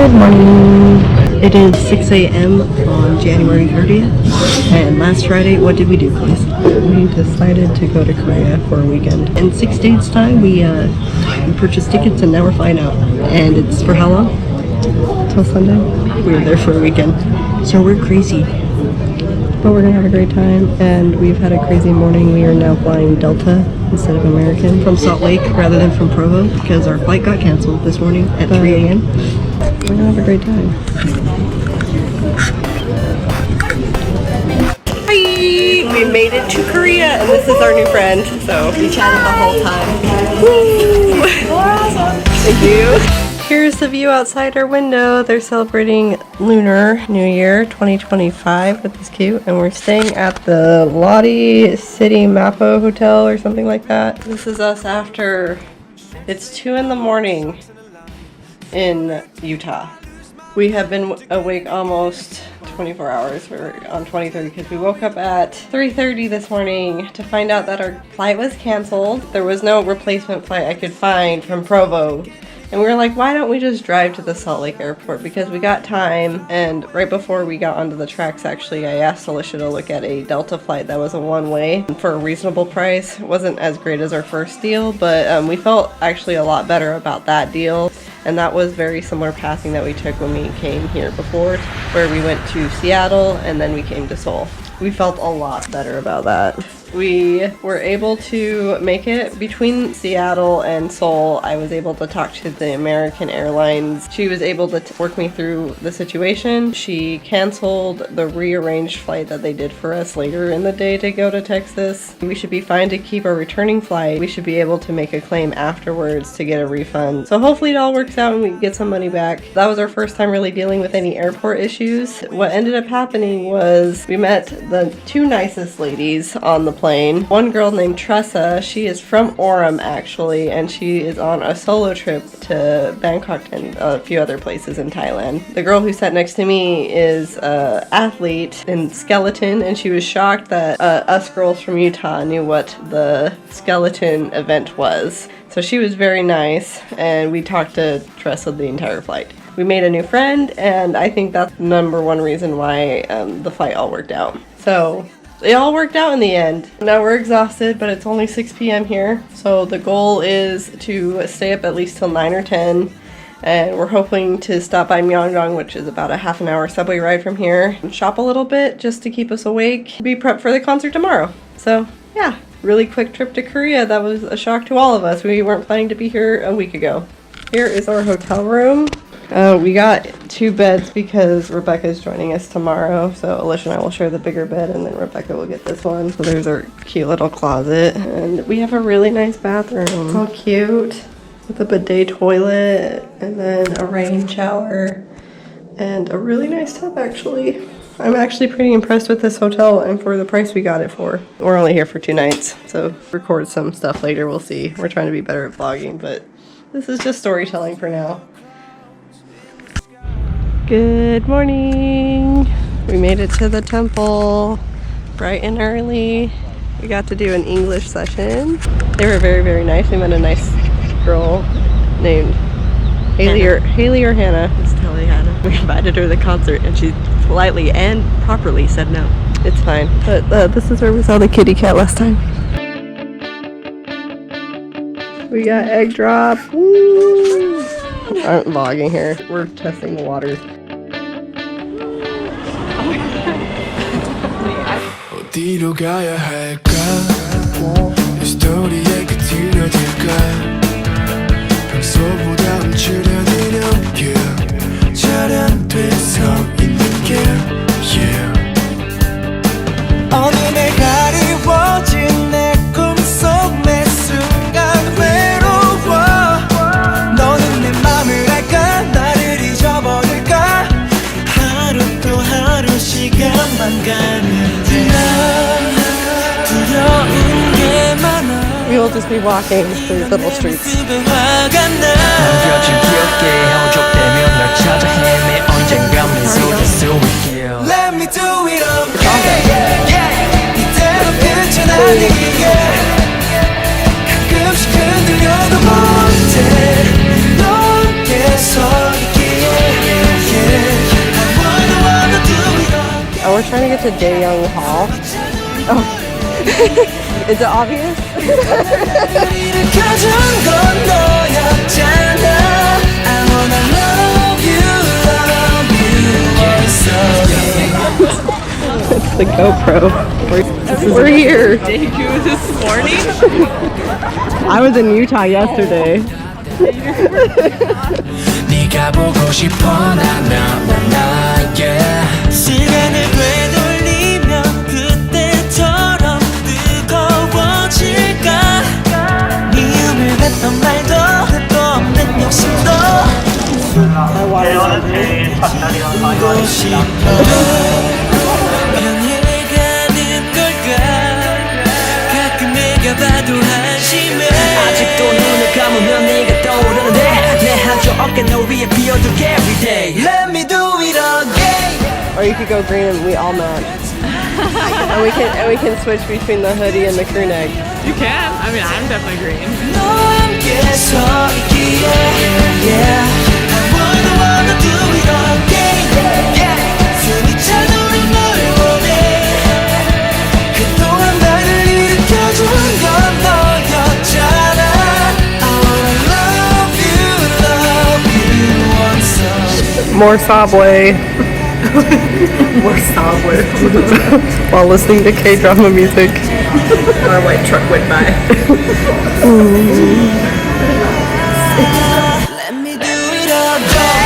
Good morning. It is 6 a.m. on January 30th, and last Friday, what did we do, please? We decided to go to Korea for a weekend. In 6 days' time, we purchased tickets, and now we're flying out. And it's for how long? Till Sunday. We were there for a weekend, so we're crazy. But we're gonna have a great time, and we've had a crazy morning. We are now flying Delta instead of American from Salt Lake rather than from Provo because our flight got canceled this morning at 3 a.m. We're gonna have a great time. Hi! We made it to Korea, and this is our new friend. So we chatted the whole time. Woo! Thank you. Here's the view outside our window. They're celebrating Lunar New Year 2025, which is cute. And we're staying at the Lottie City Mapo Hotel or something like that. This is us after it's 2 in the morning in Utah. We have been awake almost 24 hours. We're on 23 because we woke up at 3:30 this morning to find out that our flight was canceled. There was no replacement flight I could find from Provo. And we were like, why don't we just drive to the Salt Lake airport? Because we got time, and right before we got onto the tracks, actually, I asked Alycia to look at a Delta flight that was a one-way for a reasonable price. It wasn't as great as our first deal, but we felt actually a lot better about that deal. And that was very similar passing that we took when we came here before, where we went to Seattle and then we came to Seoul. We felt a lot better about that. We were able to make it between Seattle and Seoul. I was able to talk to the American Airlines. She was able to work me through the situation. She canceled the rearranged flight that they did for us later in the day to go to Texas. We should be fine to keep our returning flight. We should be able to make a claim afterwards to get a refund. So hopefully it all works out and we get some money back. That was our first time really dealing with any airport issues. What ended up happening was we met the two nicest ladies on the plane. One girl named Tressa, she is from Orem actually, and she is on a solo trip to Bangkok and a few other places in Thailand. The girl who sat next to me is an athlete in skeleton, and she was shocked that us girls from Utah knew what the skeleton event was. So she was very nice, and we talked to Tressa the entire flight. We made a new friend, and I think that's the #1 reason why the flight all worked out. So it all worked out in the end. Now we're exhausted, but it's only 6 p.m. here. So the goal is to stay up at least till 9 or 10. And we're hoping to stop by Myeongdong, which is about a half an hour subway ride from here, and shop a little bit just to keep us awake. Be prepped for the concert tomorrow. So yeah, really quick trip to Korea. That was a shock to all of us. We weren't planning to be here a week ago. Here is our hotel room. We got 2 beds because Rebecca's joining us tomorrow, so Alycia and I will share the bigger bed, and then Rebecca will get this one. So there's our cute little closet, and we have a really nice bathroom. So cute, with a bidet toilet, and then a rain shower, and a really nice tub actually. I'm actually pretty impressed with this hotel and for the price we got it for. We're only here for 2 nights, so record some stuff later, we'll see. We're trying to be better at vlogging, but this is just storytelling for now. Good morning! We made it to the temple bright and early. We got to do an English session. They were very, very nice. We met a nice girl named Haley or Hannah. It's totally Hannah. We invited her to the concert and she politely and properly said no. It's fine. But this is where we saw the kitty cat last time. We got egg drop. Woo! I'm vlogging here. We're testing the waters. 어디로 가야 할까? 스토리의 끝을 어딜까? 평소보다 움츠려드는 길 차련돼 서 있는 길 어느 날 가리워진 내 꿈속 매 순간 외로워 너는 내 맘을 알까 나를 잊어버릴까 하루 또 하루 시간만 가는 We will just be walking through little streets. Let me do it all 이대로 끝은 아니게 가끔씩 흔들려도 못해 너에게 서 있기에 was trying to get to Daeyoung Hall. Oh. Is it obvious? 일으켜준 건 너였잖아. I wanna love you It's the GoPro. We're here. Debut this morning. I was in Utah yesterday. 네가 보고 싶어 나 시간을 되돌리면 그때처럼 뜨거워질까 미움을 했던 말도 또 없는 욕심도 보고 싶어 변해가는 걸까 가끔 내가 봐도 한심해 아직도 눈을 감으면 네가 떠오르는데 내 한쪽 어깨 너 위에 비워둘게 everyday Let me do it again Or you could go green and we all match. and we can switch between the hoodie and the crew neck. You can. I mean, I'm definitely green. 너와 함께 서 있기에 Yeah I wanna do it again Yeah 숨이 차도록 널 원해 그동안 나를 일으켜준 건 너였잖아 I wanna love you once More Subway. More Subway. While listening to K-drama music. Our white truck went by. Let me do it again